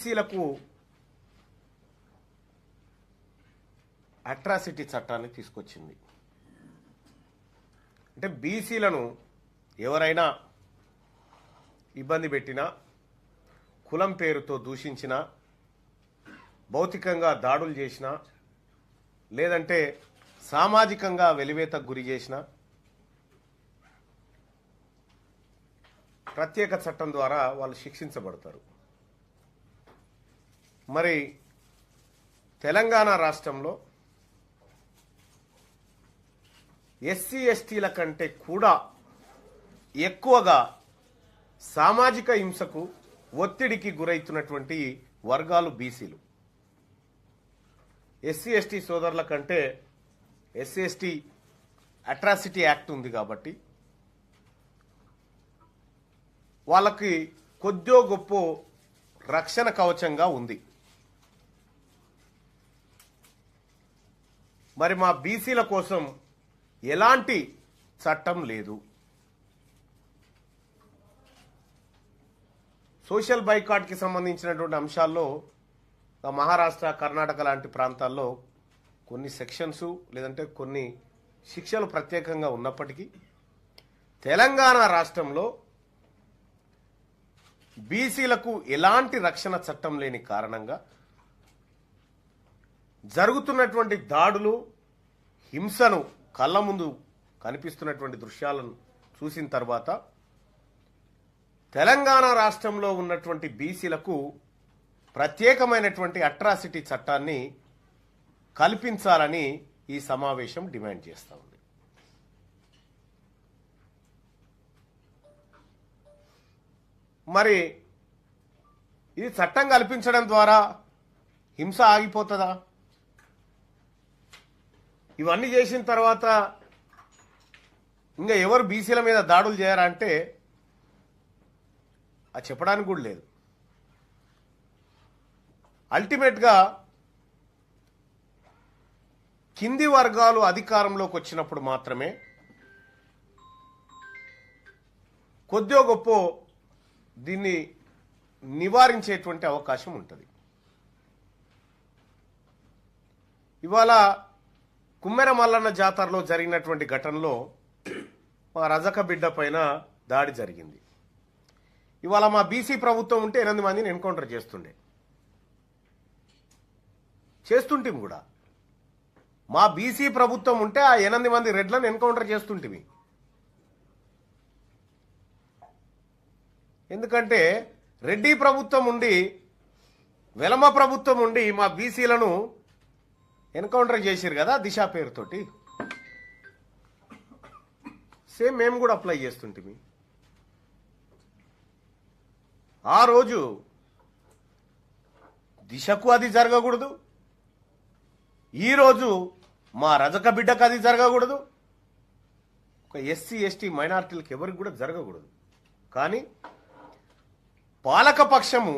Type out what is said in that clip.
బీసీలకు అట్రాసిటీ చట్టాన్ని తీసుకొచ్చింది. అంటే బీసీలను ఎవరైనా ఇబ్బంది పెట్టినా, కులం పేరుతో దూషించినా, భౌతికంగా దాడులు చేసినా, లేదంటే సామాజికంగా వెలివేతకు గురి చేసినా ప్రత్యేక చట్టం ద్వారా వాళ్ళు శిక్షించబడతారు. మరి తెలంగాణ రాష్ట్రంలో ఎస్సీ ఎస్టీల కంటే కూడా ఎక్కువగా సామాజిక హింసకు ఒత్తిడికి గురైతున్నటువంటి వర్గాలు బీసీలు. ఎస్సీ ఎస్టీ సోదరుల కంటే ఎస్సీ ఎస్టీ అట్రాసిటీ యాక్ట్ ఉంది కాబట్టి వాళ్ళకి కొద్దో గొప్ప రక్షణ కవచంగా ఉంది. మరి మా బీసీల కోసం ఎలాంటి చట్టం లేదు. సోషల్ బైకాట్కి సంబంధించినటువంటి అంశాల్లో మహారాష్ట్ర, కర్ణాటక లాంటి ప్రాంతాల్లో కొన్ని సెక్షన్స్ లేదంటే కొన్ని శిక్షలు ప్రత్యేకంగా ఉన్నప్పటికీ తెలంగాణ రాష్ట్రంలో బీసీలకు ఎలాంటి రక్షణ చట్టం లేని కారణంగా జరుగుతున్నటువంటి దాడులు, హింసను కళ్ళ ముందు కనిపిస్తున్నటువంటి దృశ్యాలను చూసిన తర్వాత తెలంగాణ రాష్ట్రంలో ఉన్నటువంటి బీసీలకు ప్రత్యేకమైనటువంటి అట్రాసిటీ చట్టాన్ని కల్పించాలని ఈ సమావేశం డిమాండ్ చేస్తూ ఉంది. మరి ఇది చట్టం కల్పించడం ద్వారా హింస ఆగిపోతుందా? ఇవన్నీ చేసిన తర్వాత ఇంకా ఎవరు బీసీల మీద దాడులు చేయరా అంటే అది చెప్పడానికి కూడా లేదు. అల్టిమేట్గా కింది వర్గాలు అధికారంలోకి వచ్చినప్పుడు మాత్రమే కొద్దో గొప్ప దీన్ని నివారించేటువంటి అవకాశం ఉంటుంది. ఇవాళ కుమ్మెర మల్లన్న జాతరలో జరిగినటువంటి ఘటనలో మా రజక బిడ్డ పైన దాడి జరిగింది. ఇవాళ మా బీసీ ప్రభుత్వం ఉంటే 8 మందిని ఎన్కౌంటర్ చేస్తుంటే కూడా మా బీసీ ప్రభుత్వం ఉంటే ఆ 8 మంది రెడ్లను ఎన్కౌంటర్ చేస్తుంటివి. ఎందుకంటే రెడ్డి ప్రభుత్వం ఉండి, వెలమ ప్రభుత్వం ఉండి మా బీసీలను ఎన్కౌంటర్ చేసిరు కదా దిశ పేరుతోటి. సేమ్ మేము కూడా అప్లై చేస్తుంటిమి. ఆ రోజు దిశకు అది జరగకూడదు, ఈరోజు మా రజక బిడ్డకు అది జరగకూడదు, ఒక ఎస్సీ ఎస్టీ మైనారిటీలకు ఎవరికి కూడా జరగకూడదు. కానీ పాలకపక్షము